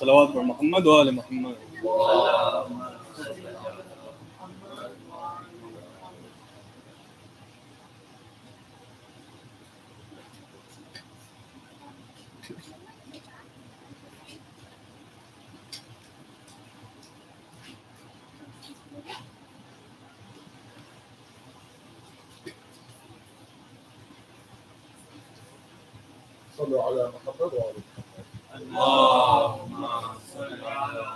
صلوات محمد وآل محمد. صلوا على محمد وآل محمد. اللهم صل على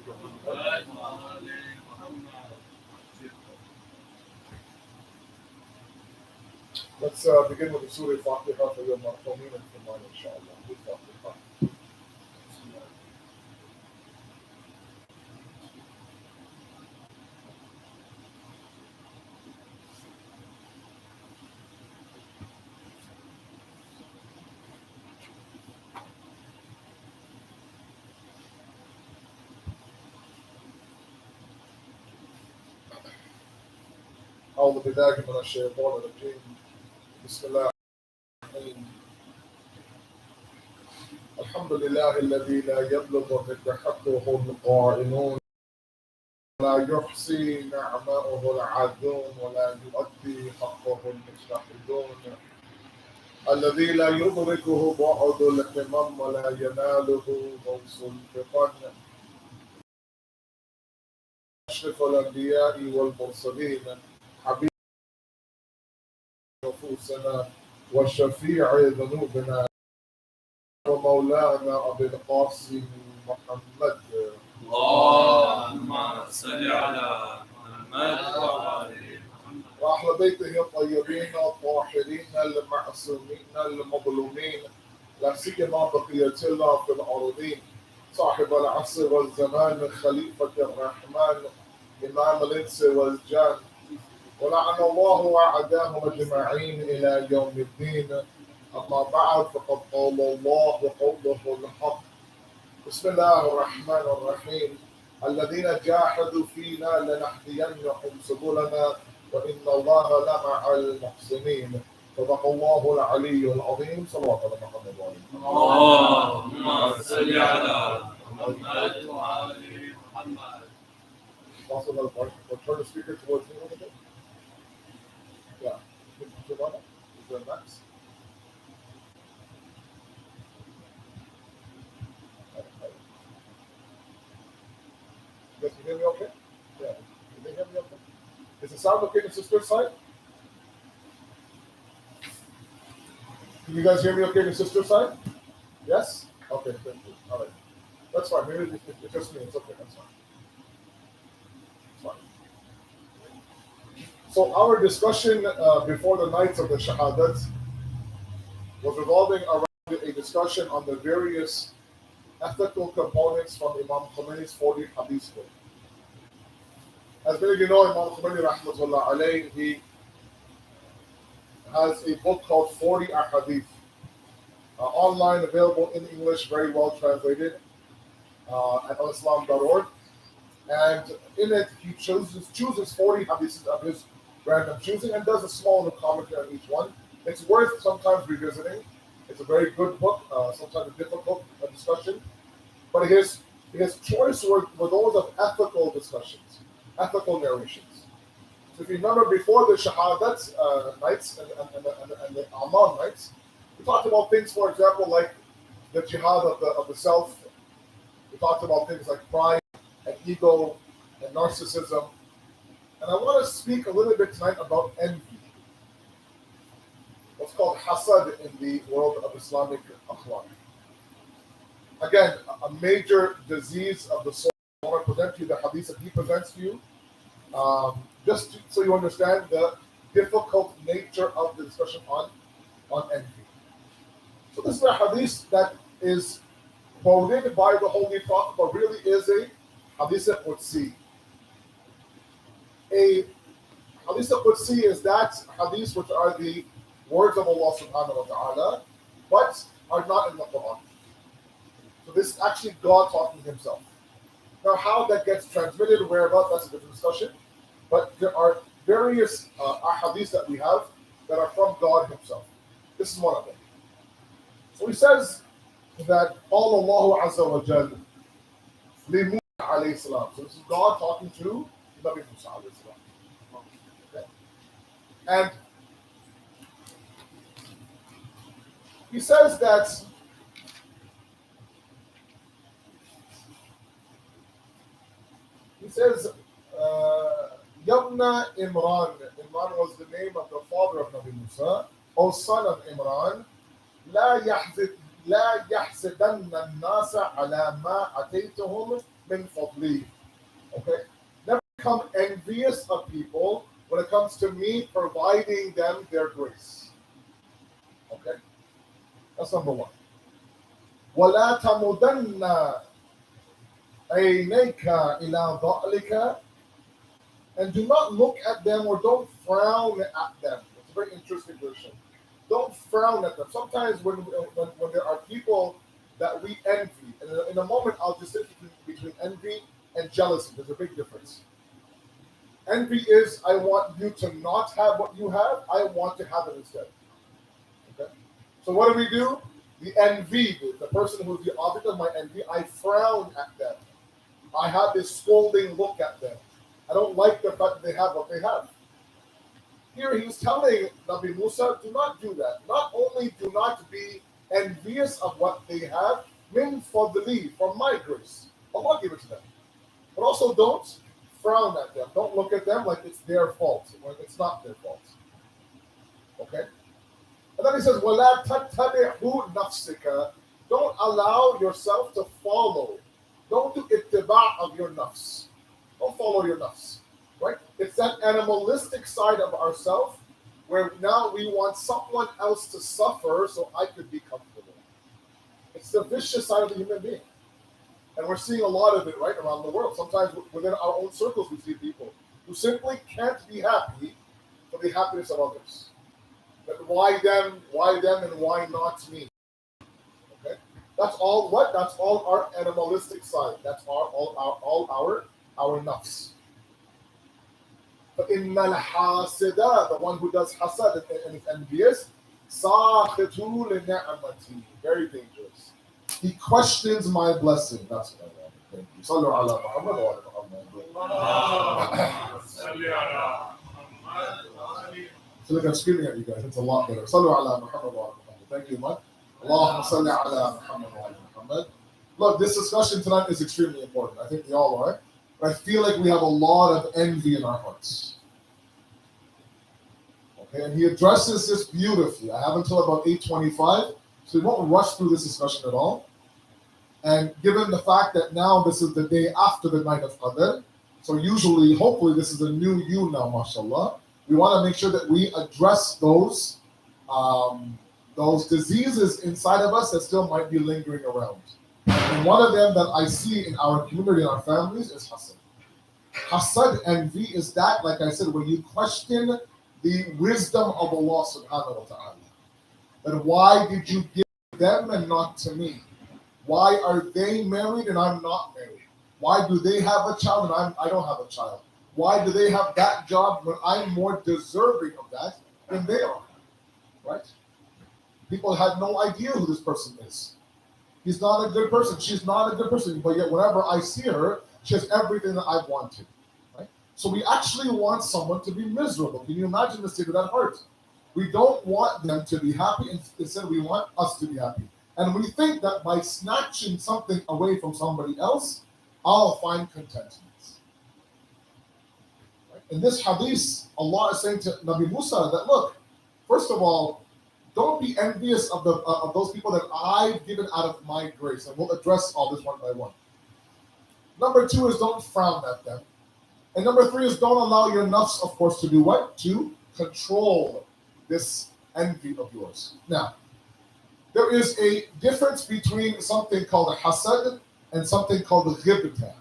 محمد وآل محمد. Let's begin with the Surah Fatiha for your marhumin and for mine, inshallah. With Fatiha. أعوذ بالله من الشيطان الرجيم. بسم الله الرحمن الرحيم. الحمد لله الذي لا يبلغ تحقه القائلون ولا يحصي نعماءه العادون ولا يؤدي حقه المجتهدون، الذي لا يدركه بعد الهمم ولا يناله غوص الفطن، أشرف الأنبياء والمرسلين، حبيب نفوسنا وشفيع ذنوبنا ومولانا أبي القاسم محمد. اللهم صل على محمد وآل محمد. وأهل بيته الطيبين الطاهرين المعصومين المظلومين، لا سيما بقية الله في الأرضين، صاحب العصر والزمان، خليفة الرحمن، إمام الإنس والجان، ولعن الله أعداهم أجمعين إلى يوم الدين. أما بعد، فقد قال الله قوله الحق. بسم الله الرحمن الرحيم. الذين جاهدوا فينا لنهدينهم سبلنا وإن الله لمع المحسنين. صدق الله العلي العظيم. صلوات على محمد وآل محمد. اللهم صل على محمد وآل محمد. Also, we'll turn the speaker towards me a little bit. Yeah. Is there max? You guys can hear me okay? Yeah. Can they hear me okay? Is the sound okay on the sister's side? Can you guys hear me okay on the sister's side? Yes? Okay, thank you. All right. That's fine. Maybe it's just me. It's okay. That's fine. It's fine. So our discussion before the nights of the Shahadat was revolving around a discussion on the various ethical components from Imam Khomeini's 40 Hadith book. As many of you know, Imam Khomeini rahmatullah alayhi, he has a book called 40 Ahadith, online, available in English, very well translated at alislam.org. And in it, he chooses 40 hadiths of his random choosing and does a small little commentary on each one. It's worth sometimes revisiting. It's a very good book, sometimes a difficult discussion. But his choice were those of ethical discussions, ethical narrations. So if you remember before the Shahadat nights and the Amal nights, we talked about things, for example, like the jihad of the self. We talked about things like pride and ego and narcissism. And I want to speak a little bit tonight about envy. What's called Asad in the world of Islamic akhlaq. Again, a major disease of the soul. I want to present to you the hadith that he presents to you, just so you understand the difficult nature of the discussion on envy. So this is a hadith that is quoted by the Holy Prophet, but really is a hadith Qudsi. A hadith Qudsi is that hadith which are the words of Allah subhanahu wa ta'ala, but are not in the Quran. So this is actually God talking to himself. Now how that gets transmitted, whereabouts, that's a different discussion. But there are various ahadith that we have that are from God himself. This is one of them. So he says that Allah Azza wa Jal, لموسى عليه السلام. So this is God talking to Nabi Musa عليه السلام. Okay. And he says that Yamna Imran. Imran was the name of the father of Nabi Musa, O son of Imran. لا يحسدن الناس على ما أتيتهم من فضلي. Okay? Never become envious of people when it comes to me providing them their grace. Okay? That's number one. ولا تمدن عينيك إلى ضألك, and do not look at them or don't frown at them. It's a very interesting version. Don't frown at them. Sometimes when there are people that we envy, and in a moment I'll just say between envy and jealousy. There's a big difference. Envy is I want you to not have what you have. I want to have it instead. Okay. So what do? The envy, the person who's the object of my envy, I frown at them. I have this scolding look at them. I don't like the fact that they have what they have. Here he's telling Nabi Musa, do not do that. Not only do not be envious of what they have, min fadli, from my grace. Allah give it to them. But also don't frown at them. Don't look at them like it's their fault when it's not their fault. Okay? And then he says, وَلَا تَتَّبِعُ نَفْسِكَ. Don't allow yourself to follow. Don't do ittiba' of your nafs. Don't follow your nafs. Right? It's that animalistic side of ourselves where now we want someone else to suffer so I could be comfortable. It's the vicious side of the human being. And we're seeing a lot of it right around the world. Sometimes within our own circles we see people who simply can't be happy for the happiness of others. But why them, and why not me? Okay? That's all what? That's all our animalistic side. That's all our nafs. But in al-hasida, the one who does hasad and is envious, sakhitu li-ni'mati, very dangerous. He questions my blessing. That's what I want. Thank you. Sallu ala Muhammad wa ala Muhammad. So look, I'm screaming at you guys. It's a lot better. Sallu ala Muhammad wa ala Muhammad. Thank you, man. Allahumma salli ala Muhammad wa ala Muhammad. Look, this discussion tonight is extremely important. I think we all are. But I feel like we have a lot of envy in our hearts. Okay, and he addresses this beautifully. I have until about 8:25, so we won't rush through this discussion at all. And given the fact that now this is the day after the night of Qadr, so usually, hopefully, this is a new you now, mashallah. We want to make sure that we address those diseases inside of us that still might be lingering around. And one of them that I see in our community, in our families, is hasad. Hasad, envy, is that, like I said, when you question the wisdom of Allah subhanahu wa ta'ala. That why did you give them and not to me? Why are they married and I'm not married? Why do they have a child and I don't have a child? Why do they have that job when I'm more deserving of that than they are? Right? People had no idea who this person is. He's not a good person. She's not a good person. But yet, whenever I see her, she has everything that I wanted. Right? So we actually want someone to be miserable. Can you imagine the state of that heart? We don't want them to be happy. Instead, we want us to be happy. And we think that by snatching something away from somebody else, I'll find contentment. Right? In this hadith, Allah is saying to Nabi Musa that, look, first of all, don't be envious of those people that I've given out of my grace. And we'll address all this one by one. Number 2 is don't frown at them. And number 3 is don't allow your nafs, of course, to do what? To control this envy of yours. Now, there is a difference between something called a hasad and something called a ghibta.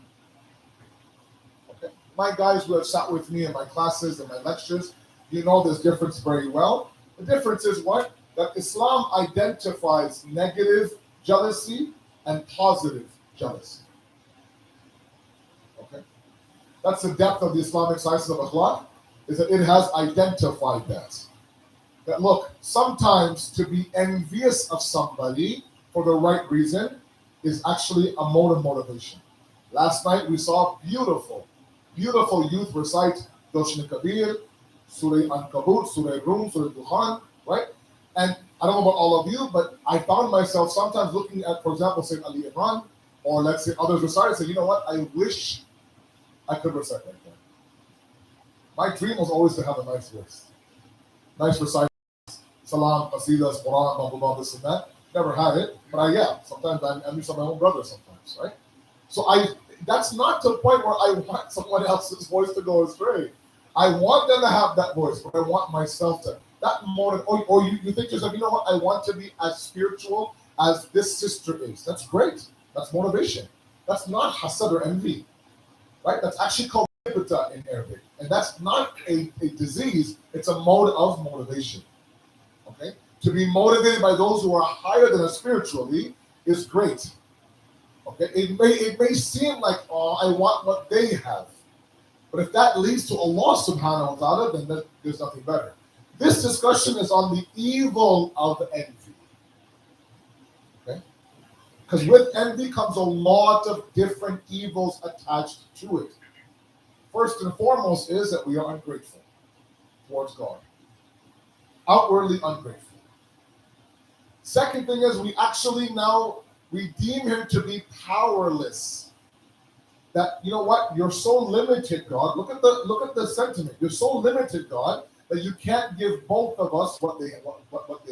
Okay? My guys who have sat with me in my classes and my lectures, you know this difference very well. The difference is what? That Islam identifies negative jealousy and positive jealousy. Okay? That's the depth of the Islamic science of akhlaq, is that it has identified that. That look, sometimes to be envious of somebody for the right reason is actually a mode of motivation. Last night we saw beautiful, beautiful youth recite Doshin Kabir, Surah Ankabut, Surah Rum, Surah Dukhan, right? And I don't know about all of you, but I found myself sometimes looking at, for example, say Ali Imran, or let's say others recite and say, you know what, I wish I could recite like that. My dream was always to have a nice voice. Nice recite, salam, qasidas, Quran, blah, blah, blah, this and that. Never had it, but sometimes I envy some of my own brothers sometimes, right? So that's not to the point where I want someone else's voice to go astray. I want them to have that voice, but I want myself to. That more, or you think to yourself, you know what, I want to be as spiritual as this sister is. That's great. That's motivation. That's not hasad or envy, right? That's actually called ibta in Arabic. And that's not a disease, it's a mode of motivation. Okay? To be motivated by those who are higher than us spiritually is great. Okay? It may seem like, oh, I want what they have. But if that leads to Allah subhanahu wa ta'ala, then there's nothing better. This discussion is on the evil of envy. Okay? Because with envy comes a lot of different evils attached to it. First and foremost is that we are ungrateful towards God. Outwardly ungrateful. Second thing is we actually now we deem him to be powerless. That, you know what, you're so limited, God. Look at the sentiment. You're so limited, God, that you can't give both of us what they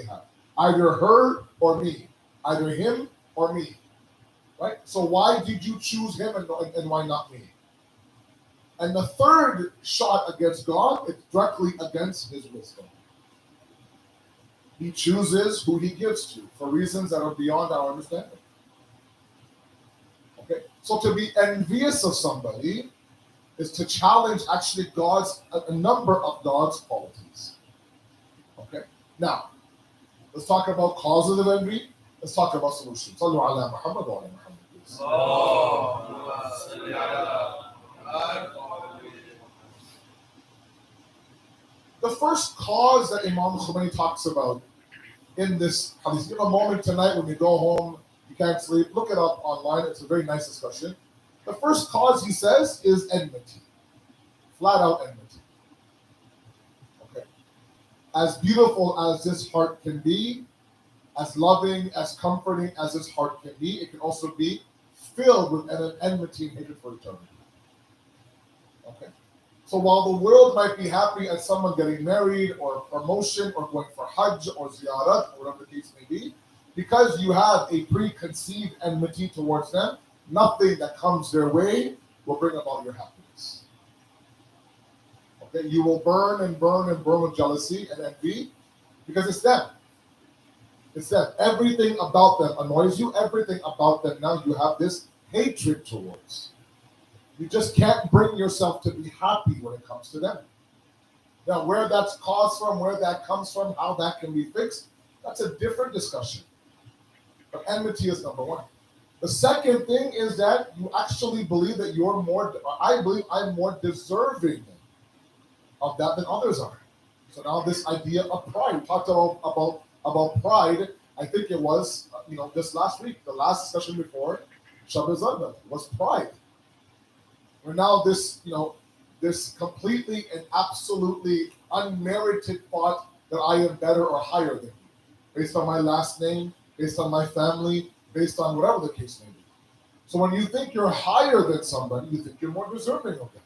have. Either her or me. Either him or me. Right? So why did you choose him and why not me? And the third shot against God is directly against his wisdom. He chooses who he gives to for reasons that are beyond our understanding. Okay? So to be envious of somebody is to challenge actually a number of God's qualities. Okay? Now, let's talk about causes of envy. Let's talk about solutions. Sallu ala Muhammad wa ala Muhammad, please. The first cause that Imam Khomeini talks about in this hadith, give a moment tonight when you go home, you can't sleep, look it up online. It's a very nice discussion. The first cause, he says, is enmity. Flat out enmity. Okay. As beautiful as this heart can be, as loving, as comforting as this heart can be, it can also be filled with an enmity and hatred for each other. Okay. So while the world might be happy at someone getting married or promotion or going for Hajj or Ziyarat or whatever the case may be, because you have a preconceived enmity towards them, nothing that comes their way will bring about your happiness. Okay, you will burn and burn and burn with jealousy and envy because it's them. It's them. Everything about them annoys you. Everything about them now you have this hatred towards. You just can't bring yourself to be happy when it comes to them. Now, where that's caused from, where that comes from, how that can be fixed, that's a different discussion. But enmity is number one. The second thing is that you actually believe that I believe I'm more deserving of that than others are. So now this idea of pride, we talked about pride, I think it was, just last week, the last discussion before Shab was pride. Where now this completely and absolutely unmerited thought that I am better or higher than you, based on my last name, based on my family, based on whatever the case may be. So when you think you're higher than somebody, you think you're more deserving of them.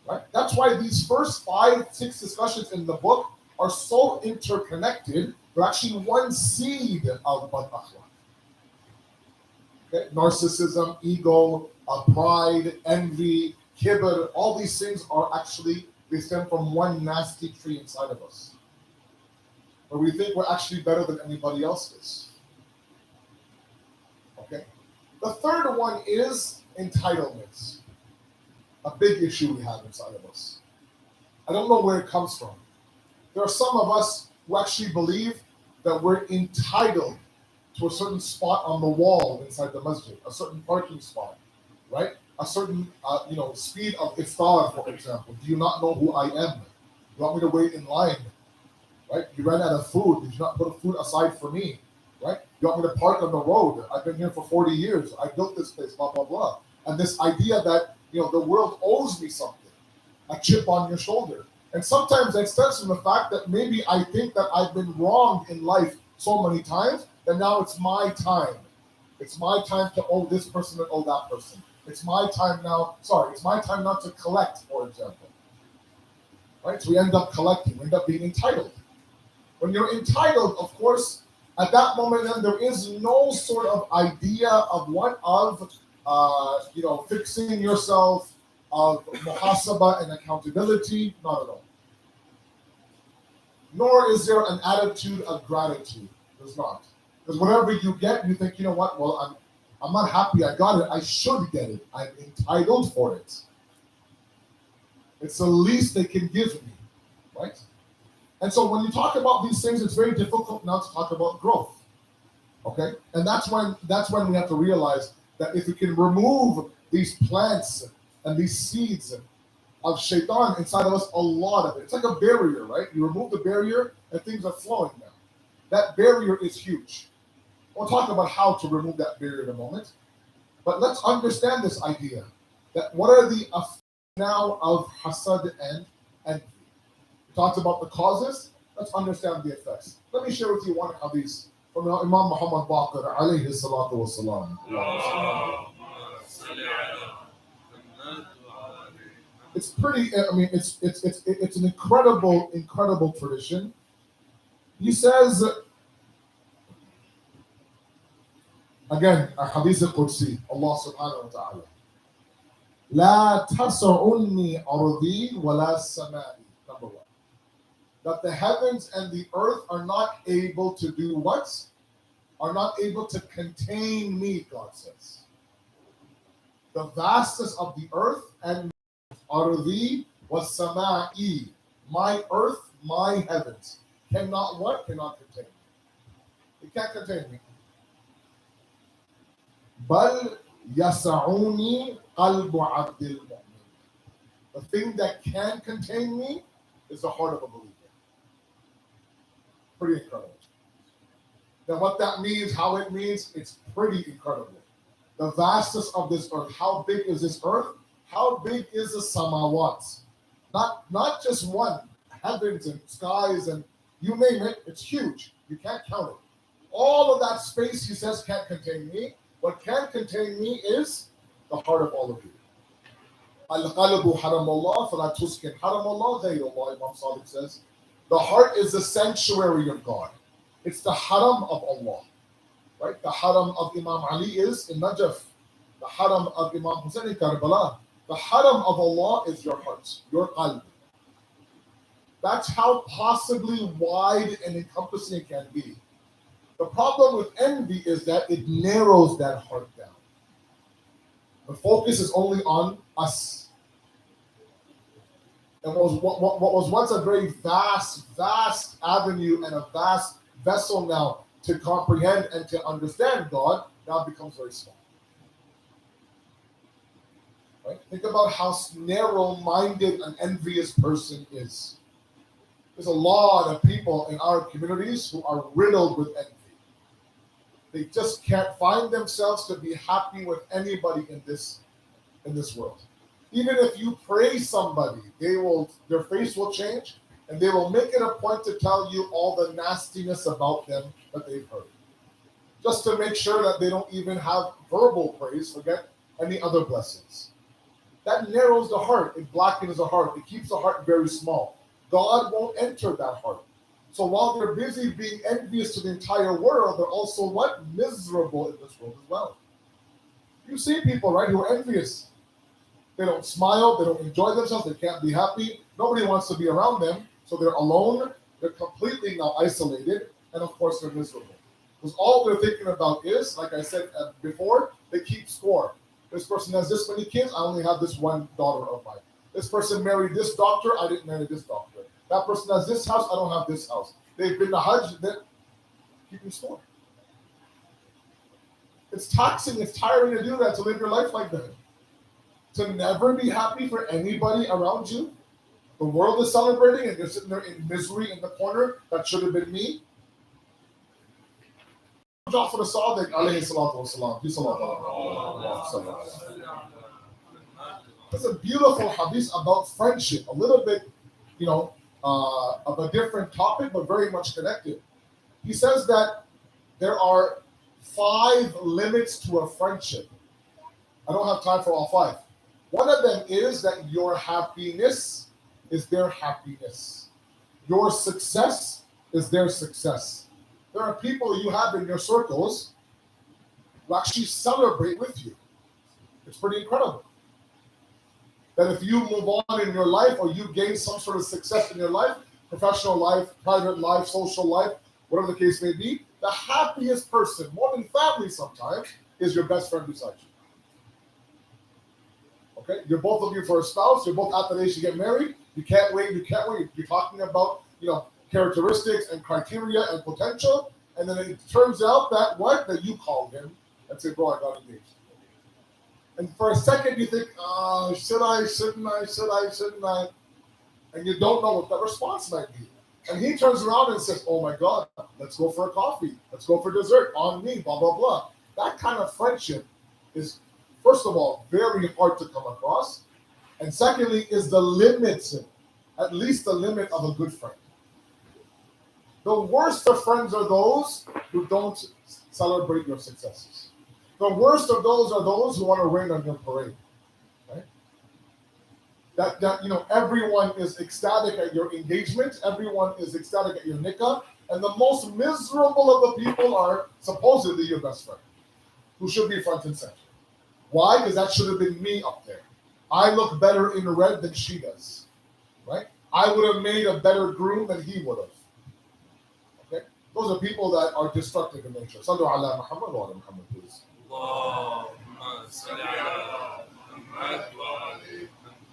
Right? That's why these first 5-6 discussions in the book are so interconnected. They're actually one seed of bad akhlaq. Okay? Narcissism, ego, pride, envy, kibr, all these things they stem from one nasty tree inside of us. Where we think we're actually better than anybody else is. Okay? The third one is entitlements. A big issue we have inside of us. I don't know where it comes from. There are some of us who actually believe that we're entitled to a certain spot on the wall inside the masjid, a certain parking spot, right? A certain speed of iftar, for example. Do you not know who I am? You want me to wait in line, right? You ran out of food. Did you not put food aside for me? right? You want me to park on the road? I've been here for 40 years. I built this place, blah, blah, blah. And this idea that, the world owes me something, a chip on your shoulder. And sometimes that stems from the fact that maybe I think that I've been wronged in life so many times that now it's my time. It's my time to owe this person and owe that person. It's my time now to collect, for example. Right? So we end up collecting, we end up being entitled. When you're entitled, of course, at that moment then there is no sort of idea of fixing yourself, of muhasabah and accountability, not at all. Nor is there an attitude of gratitude. There's not. Because whatever you get, you think, you know what, well, I'm not happy I got it. I should get it. I'm entitled for it. It's the least they can give me, right? And so when you talk about these things, it's very difficult now to talk about growth, okay? And that's when we have to realize that if we can remove these plants and these seeds of shaitan inside of us, a lot of it. It's like a barrier, right? You remove the barrier and things are flowing now. That barrier is huge. We'll talk about how to remove that barrier in a moment. But let's understand this idea that what are the effects now of hasad and envy? We talked about the causes. Let's understand the effects. Let me share with you one hadith from Imam Muhammad Baqir alayhi salatu wasalam. It's pretty. I mean, it's an incredible tradition. He says, again, a hadith al-Qudsi, Allah subhanahu wa ta'ala, لا تسعني أرضي ولا السماء. Number one, that the heavens and the earth are not able to do what? Are not able to contain me, God says. The vastness of the earth and أرضي والسماء, my earth, my heavens, cannot what? Cannot contain me. It can't contain me. بل يسعني قلب عبد المؤمن. The thing that can contain me is the heart of a believer. Pretty incredible. Now what that means, how it means, it's pretty incredible. The vastness of this earth. How big is this earth? How big is the samawat? Not just one. Heavens and skies and you name it, it's huge. You can't count it. All of that space, he says, can't contain me. What can contain me is the heart of all of you. Al-qalbu haramullah, fala tuskin haramullah, ghayrullah, Imam Sadiq says. The heart is the sanctuary of God. It's the haram of Allah. Right? The haram of Imam Ali is in Najaf. The haram of Imam Hussein in Karbala. The haram of Allah is your heart, your qalb. That's how possibly wide and encompassing it can be. The problem with envy is that it narrows that heart down. The focus is only on us. And what was once a very vast avenue and a vast vessel now to comprehend and to understand God, now becomes very small. Right? Think about how narrow-minded an envious person is. There's a lot of people in our communities who are riddled with envy. They just can't find themselves to be happy with anybody in this world. Even if you praise somebody, their face will change, and they will make it a point to tell you all the nastiness about them that they've heard. Just to make sure that they don't even have verbal praise, forget any other blessings. That narrows the heart, it blackens the heart, it keeps the heart very small. God won't enter that heart. So while they're busy being envious to the entire world, they're also what? Miserable in this world as well. You see people, right, who are envious. They don't smile, they don't enjoy themselves, they can't be happy. Nobody wants to be around them, so they're alone, they're completely now isolated, and of course they're miserable. Because all they're thinking about is, like I said before, they keep score. This person has this many kids, I only have this one daughter of mine. This person married this doctor, I didn't marry this doctor. That person has this house, I don't have this house. They've been to Hajj, they're keeping score. It's taxing, it's tiring to do that, to live your life like that. To never be happy for anybody around you. The world is celebrating and you're sitting there in misery in the corner. That should have been me. Jafri Sadiq alayhi salatu wasalam. It's a beautiful hadith about friendship, a little bit, of a different topic, but very much connected. He says that there are 5 limits to a friendship. I don't have time for all 5. One of them is that your happiness is their happiness. Your success is their success. There are people you have in your circles who actually celebrate with you. It's pretty incredible. That if you move on in your life or you gain some sort of success in your life, professional life, private life, social life, whatever the case may be, the happiest person, more than family sometimes, is your best friend beside you. Okay? You're both looking for a spouse, you're both at the age to get married, you can't wait. You're talking about, characteristics and criteria and potential, and then it turns out that you called him and say, bro, I got engaged. And for a second you think, should I, shouldn't I? And you don't know what the response might be. And he turns around and says, oh my God, let's go for a coffee. Let's go for dessert on me, blah, blah, blah. That kind of friendship is, first of all, very hard to come across. And secondly, is the limit, at least the limit of a good friend. The worst of friends are those who don't celebrate your successes. The worst of those are those who want to rain on your parade. Right? That everyone is ecstatic at your engagement, everyone is ecstatic at your nikah, and the most miserable of the people are supposedly your best friend, who should be front and center. Why? Because that should have been me up there. I look better in red than she does. Right? I would have made a better groom than he would have. Okay? Those are people that are destructive in nature. Sallu ala Muhammad wa ala Muhammad, please.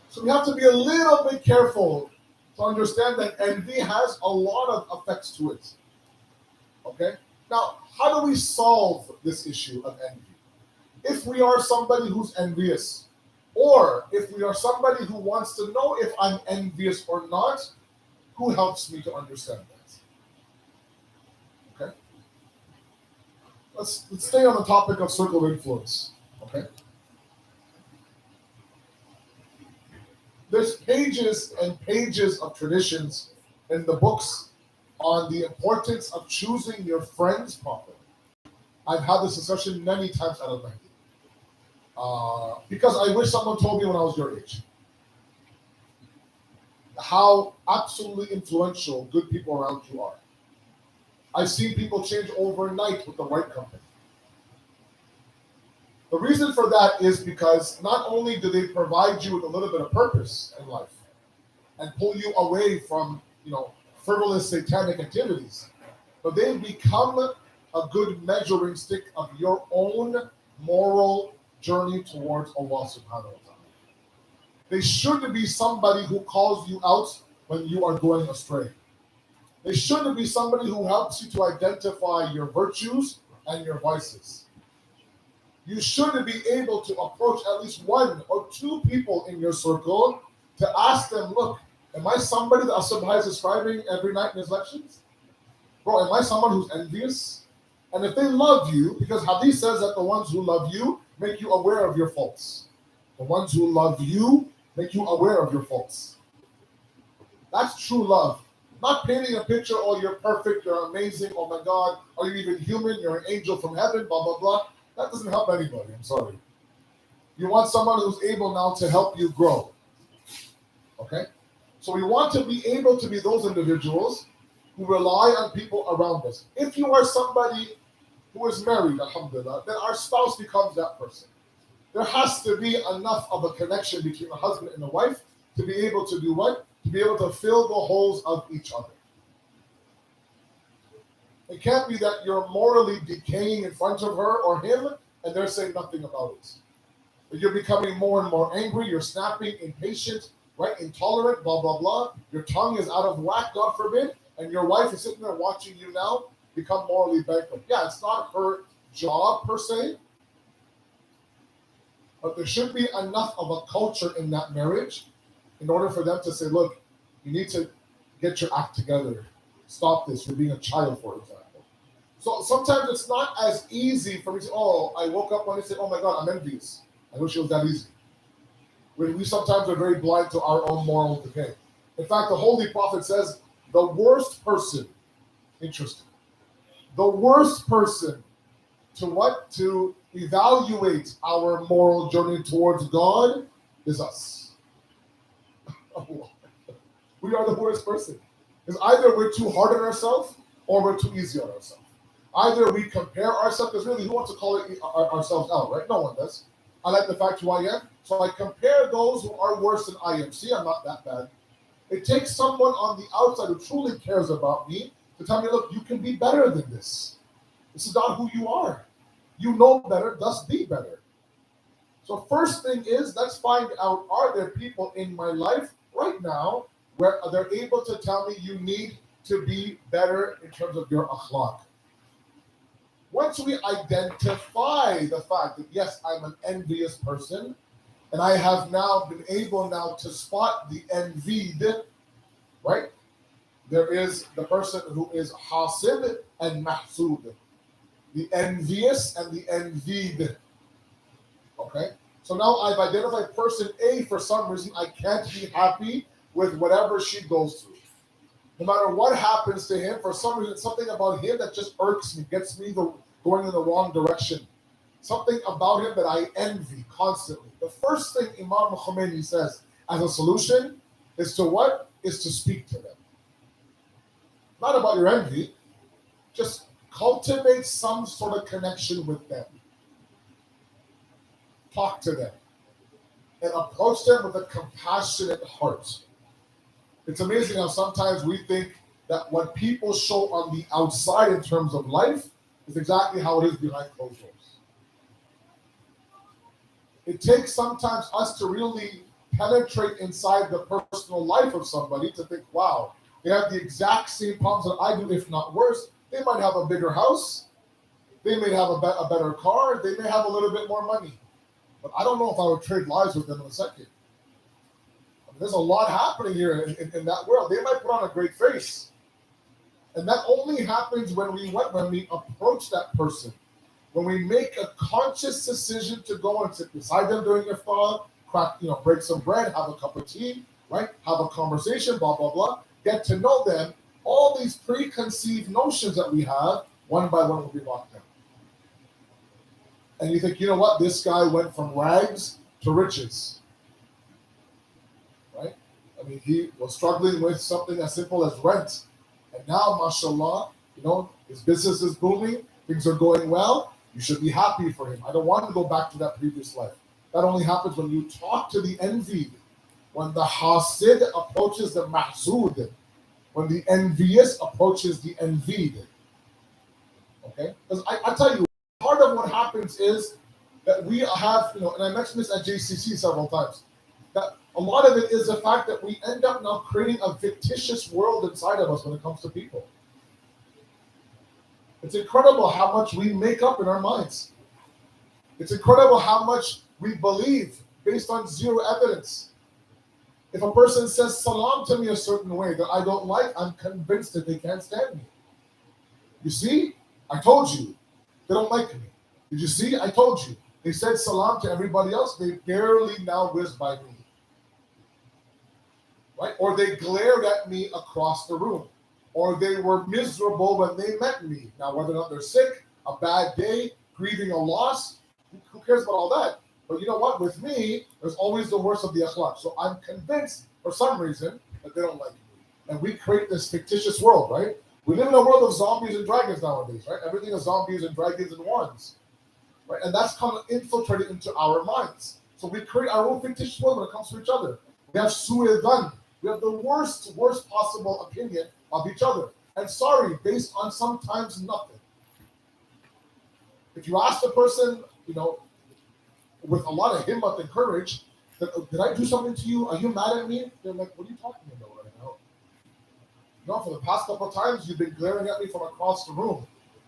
So we have to be a little bit careful to understand that envy has a lot of effects to it. Okay? Now, how do we solve this issue of envy? If we are somebody who's envious, or if we are somebody who wants to know if I'm envious or not, who helps me to understand that? Okay? Let's stay on the topic of circle of influence. Okay? There's pages and pages of traditions in the books on the importance of choosing your friends properly. I've had this discussion many times at Al-Mahdi. Because I wish someone told me when I was your age how absolutely influential good people around you are. I've seen people change overnight with the right company. The reason for that is because not only do they provide you with a little bit of purpose in life and pull you away from, frivolous satanic activities, but they become a good measuring stick of your own moral journey towards Allah subhanahu wa ta'ala. They should be somebody who calls you out when you are going astray. They should be somebody who helps you to identify your virtues and your vices. You should be able to approach at least 1 or 2 people in your circle to ask them, look, am I somebody that Asad is describing every night in his lections? Bro, am I someone who's envious? And if they love you, because Hadith says that the ones who love you make you aware of your faults. The ones who love you make you aware of your faults. That's true love. Not painting a picture, oh, you're perfect, you're amazing, oh my God, are you even human, you're an angel from heaven, blah, blah, blah. That doesn't help anybody, I'm sorry. You want someone who's able now to help you grow. Okay? So we want to be able to be those individuals who rely on people around us. If you are somebody who is married, alhamdulillah, then our spouse becomes that person. There has to be enough of a connection between a husband and a wife to be able to do what? To be able to fill the holes of each other. It can't be that you're morally decaying in front of her or him and they're saying nothing about it. But you're becoming more and more angry, you're snapping, impatient, right? Intolerant, blah, blah, blah. Your tongue is out of whack, God forbid, and your wife is sitting there watching you now become morally bankrupt. Yeah, it's not her job per se, but there should be enough of a culture in that marriage in order for them to say, look, you need to get your act together. Stop this. You're being a child, for example. So sometimes it's not as easy for me to say, oh, I woke up one day and said, oh my God, I'm envious. I wish it was that easy. We sometimes are very blind to our own moral decay. In fact, the Holy Prophet says the worst person, interesting, the worst person to what? To evaluate our moral journey towards God is us. We are the worst person. Because either we're too hard on ourselves or we're too easy on ourselves. Either we compare ourselves, because really, who wants to call it ourselves out, right? No one does. I like the fact who I am, so I compare those who are worse than I am. See, I'm not that bad. It takes someone on the outside who truly cares about me to tell me, look, you can be better than this. This is not who you are. You know better, thus be better. So first thing is, let's find out, are there people in my life right now where they're able to tell me you need to be better in terms of your akhlaq? Once we identify the fact that, yes, I'm an envious person, and I have now been able now to spot the envied, right? There is the person who is hasid and mahsud, the envious and the envied. Okay? So now I've identified person A. For some reason, I can't be happy with whatever she goes through. No matter what happens to him, for some reason, something about him that just irks me, gets me going in the wrong direction. Something about him that I envy constantly. The first thing Imam Khomeini says as a solution is to what? Is to speak to them. Not about your envy, just cultivate some sort of connection with them. Talk to them and approach them with a compassionate heart. It's amazing how sometimes we think that what people show on the outside in terms of life is exactly how it is behind closed doors. It takes sometimes us to really penetrate inside the personal life of somebody to think, wow, they have the exact same problems that I do, if not worse. They might have a bigger house. They may have a better car. They may have a little bit more money. But I don't know if I would trade lives with them in a second. I mean, there's a lot happening here in that world. They might put on a great face. And that only happens when we approach that person. When we make a conscious decision to go and sit beside them during iftar, break some bread, have a cup of tea, right? Have a conversation, blah, blah, blah. Get to know them. All these preconceived notions that we have, one by one will be locked down. And you think, you know what? This guy went from rags to riches, right? I mean, he was struggling with something as simple as rent. And now, mashallah, his business is booming. Things are going well. You should be happy for him. I don't want to go back to that previous life. That only happens when you talk to the envied. When the hasid approaches the mahsud. When the envious approaches the envied. Okay? Because I tell you, part of what happens is that we have, and I mentioned this at JCC several times, that a lot of it is the fact that we end up now creating a fictitious world inside of us when it comes to people. It's incredible how much we make up in our minds. It's incredible how much we believe based on zero evidence. If a person says salam to me a certain way that I don't like, I'm convinced that they can't stand me. You see? I told you. They don't like me. Did you see? I told you. They said salam to everybody else. They barely now whiz by me. Right? Or they glared at me across the room. Or they were miserable when they met me. Now, whether or not they're sick, a bad day, grieving a loss, who cares about all that? But you know what? With me, there's always the worst of the akhlaq. So I'm convinced, for some reason, that they don't like me. And we create this fictitious world, right? We live in a world of zombies and dragons nowadays, right? Everything is zombies and dragons and wands, right? And that's kind of infiltrated into our minds. So we create our own fictitious world when it comes to each other. We have su'edan. We have the worst possible opinion of each other. And sorry, based on sometimes nothing. If you ask the person, with a lot of himmat and courage, did I do something to you? Are you mad at me? They're like, what are you talking about right now? For the past couple of times, you've been glaring at me from across the room.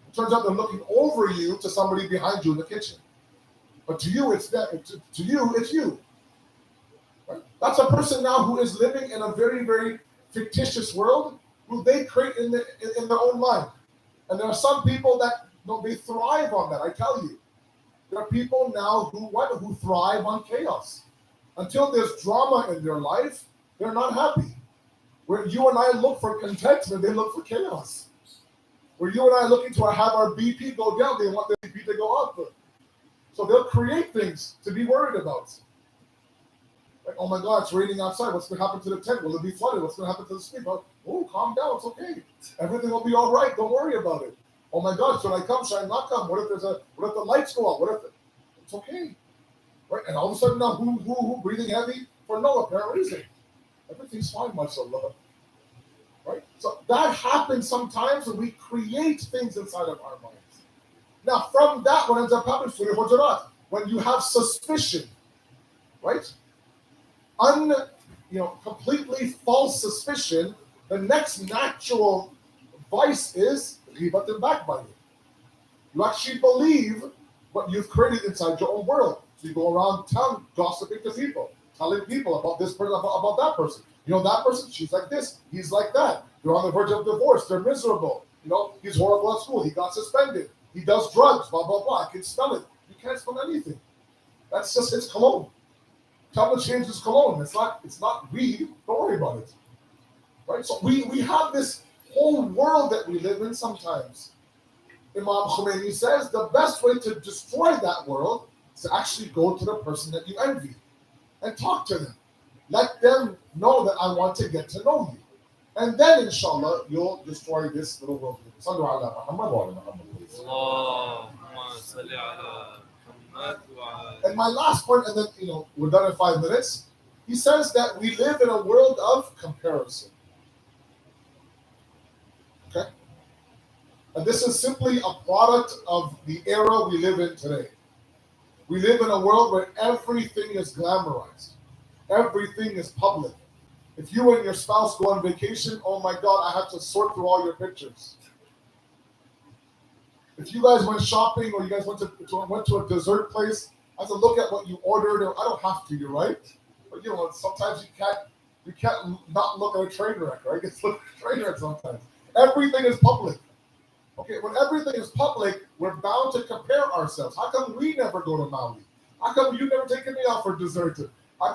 It turns out they're looking over you to somebody behind you in the kitchen. But to you, it's them. To you, it's you. Right? That's a person now who is living in a very, very fictitious world who they create in their own mind. And there are some people that they thrive on that. I tell you, there are people now who thrive on chaos. Until there's drama in their life, they're not happy. Where you and I look for contentment, they look for chaos. Where you and I are looking to have our BP go down, they want the BP to go up. So they'll create things to be worried about. Like, oh my God, it's raining outside. What's going to happen to the tent? Will it be flooded? What's going to happen to the sleep? Oh, calm down. It's okay. Everything will be all right. Don't worry about it. Oh my God, should I come? Should I not come? What if the lights go out? It's okay, right? And all of a sudden now, who breathing heavy for no apparent reason? Everything's fine, mashallah. Right? So that happens sometimes when we create things inside of our minds. Now, from that, what ends up happening, when you have suspicion, right? Completely false suspicion, the next natural vice is ghibat and backbiting. You actually believe what you've created inside your own world. So you go around town gossiping to people, telling people about this person, about that person. That person, she's like this, he's like that. They're on the verge of divorce, they're miserable. He's horrible at school, he got suspended, he does drugs, blah, blah, blah. I can smell it. You can't smell anything. That's just his cologne. Tell him to change his cologne. It's not weed. Don't worry about it. Right? So we have this whole world that we live in sometimes. Imam Khomeini says the best way to destroy that world is to actually go to the person that you envy and talk to them. Let them know that I want to get to know you. And then, inshallah, you'll destroy this little world. Sallu ala Muhammad wa ala Muhammad, please. And my last point, and then we're done in 5 minutes. He says that we live in a world of comparison. Okay? And this is simply a product of the era we live in today. We live in a world where everything is glamorized. Everything is public. If you and your spouse go on vacation, oh my God, I have to sort through all your pictures. If you guys went shopping or you guys went to a dessert place, I have to look at what you ordered. I don't have to, you're right. But sometimes you can't not look at a train wreck, right? You can look at a train wreck sometimes. Everything is public. Okay, when everything is public, we're bound to compare ourselves. How come we never go to Maui? How come you never taken me out for dessert?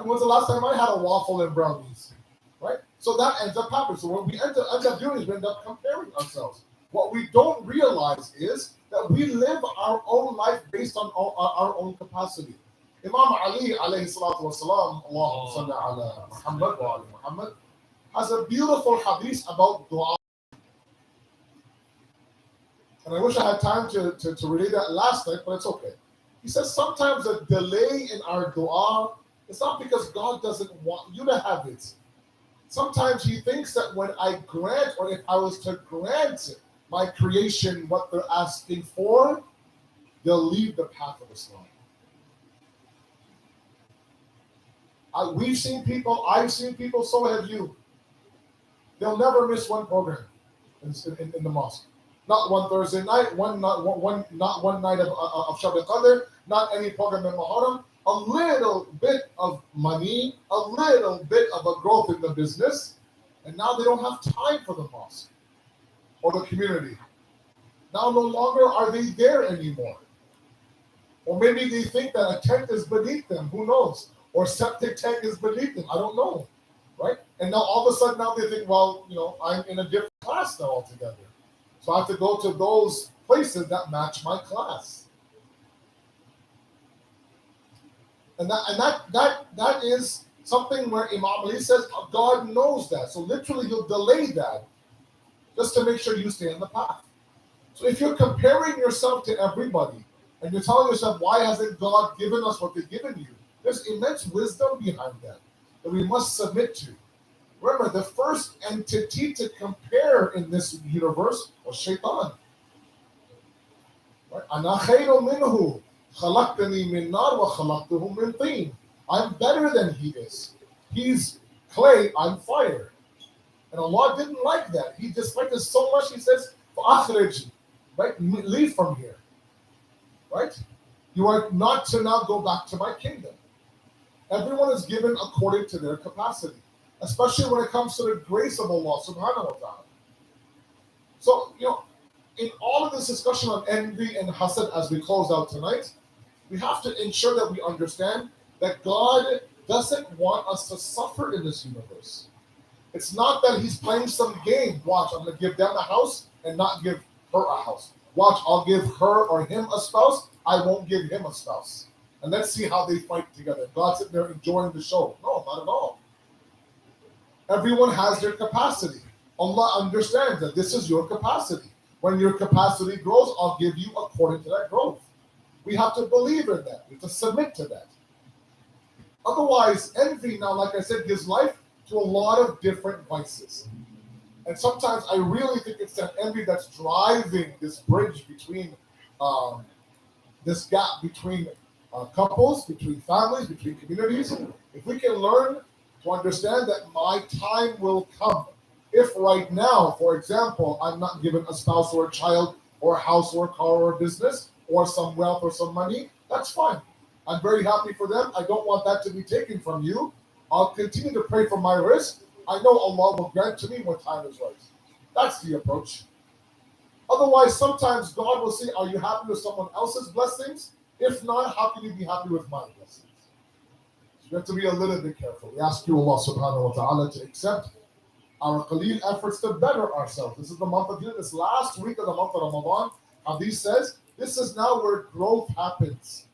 When's the last time I had a waffle and brownies? Right? So that ends up happening. So what we end up doing is we end up comparing ourselves. What we don't realize is that we live our own life based on our own capacity. Imam Ali alayhi salatu wasalam, Allahumma salli ala Muhammad wa ala Muhammad, has a beautiful hadith about dua. And I wish I had time to relay that last night, but it's okay. He says sometimes a delay in our dua is not because God doesn't want you to have it. Sometimes he thinks that when I grant, or if I was to grant my creation what they're asking for, they'll leave the path of Islam. I've seen people, so have you. They'll never miss one program in the mosque. Not one Thursday night, not one night of Shabbat Qadr, not any program in Muharram. A little bit of money, a little bit of a growth in the business, and now they don't have time for the mosque or the community. Now no longer are they there anymore. Or maybe they think that a tent is beneath them, who knows? Or septic tank is beneath them, I don't know, right? And now all of a sudden now they think, well, I'm in a different class now altogether. So I have to go to those places that match my class. And that is something where Imam Ali says God knows that. So literally he'll delay that just to make sure you stay on the path. So if you're comparing yourself to everybody and you're telling yourself, why hasn't God given us what they've given you? There's immense wisdom behind that we must submit to. Remember, the first entity to compare in this universe was Shaitan. Right? Ana khayru minhu. خَلَقْتَنِي مِنْ نَارٍ وَخَلَقْتُهُ مِنْ طِينٍ. I'm better than he is. He's clay, I'm fire. And Allah didn't like that. He disliked us so much, he says, فَأَخْرِجْ, right? Leave from here. Right? You are not to now go back to my kingdom. Everyone is given according to their capacity, especially when it comes to the grace of Allah subhanahu wa ta'ala. So, in all of this discussion on envy and hasad as we close out tonight, we have to ensure that we understand that God doesn't want us to suffer in this universe. It's not that he's playing some game. Watch, I'm going to give them a house and not give her a house. Watch, I'll give her or him a spouse. I won't give him a spouse. And let's see how they fight together. God's sitting there enjoying the show. No, not at all. Everyone has their capacity. Allah understands that this is your capacity. When your capacity grows, I'll give you according to that growth. We have to believe in that. We have to submit to that. Otherwise, envy now, like I said, gives life to a lot of different vices. And sometimes I really think it's that envy that's driving this bridge between, this gap between couples, between families, between communities. If we can learn to understand that my time will come. If right now, for example, I'm not given a spouse or a child or a house or a car or a business or some wealth or some money, that's fine. I'm very happy for them. I don't want that to be taken from you. I'll continue to pray for my risk. I know Allah will grant to me when time is right. That's the approach. Otherwise, sometimes God will say, are you happy with someone else's blessings? If not, how can you be happy with my blessings? So you have to be a little bit careful. We ask you, Allah subhanahu wa ta'ala, to accept our qaleel efforts to better ourselves. This is the month of June, this last week of the month of Ramadan. Hadith says, this is now where growth happens.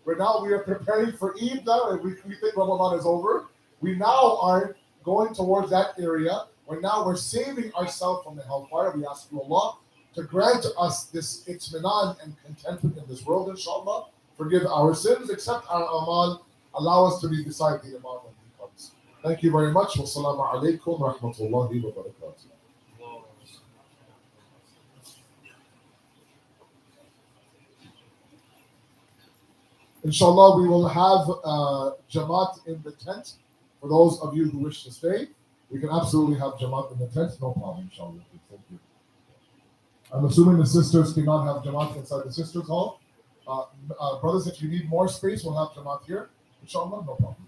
We are preparing for Eid now, and we think Ramadan is over. We now are going towards that area where now we're saving ourselves from the hellfire. We ask you, Allah, to grant us this itminan and contentment in this world, inshallah. Forgive our sins, accept our amal, allow us to be beside the Imam when he comes. Thank you very much. Wassalamu alaikum wa rahmatullahi wa barakatuh. Inshallah, we will have Jamaat in the tent. For those of you who wish to stay, we can absolutely have Jamaat in the tent. No problem, inshallah. Thank you. I'm assuming the sisters cannot have Jamaat inside the sisters' hall. Brothers, if you need more space, we'll have Jamaat here. Inshallah, no problem.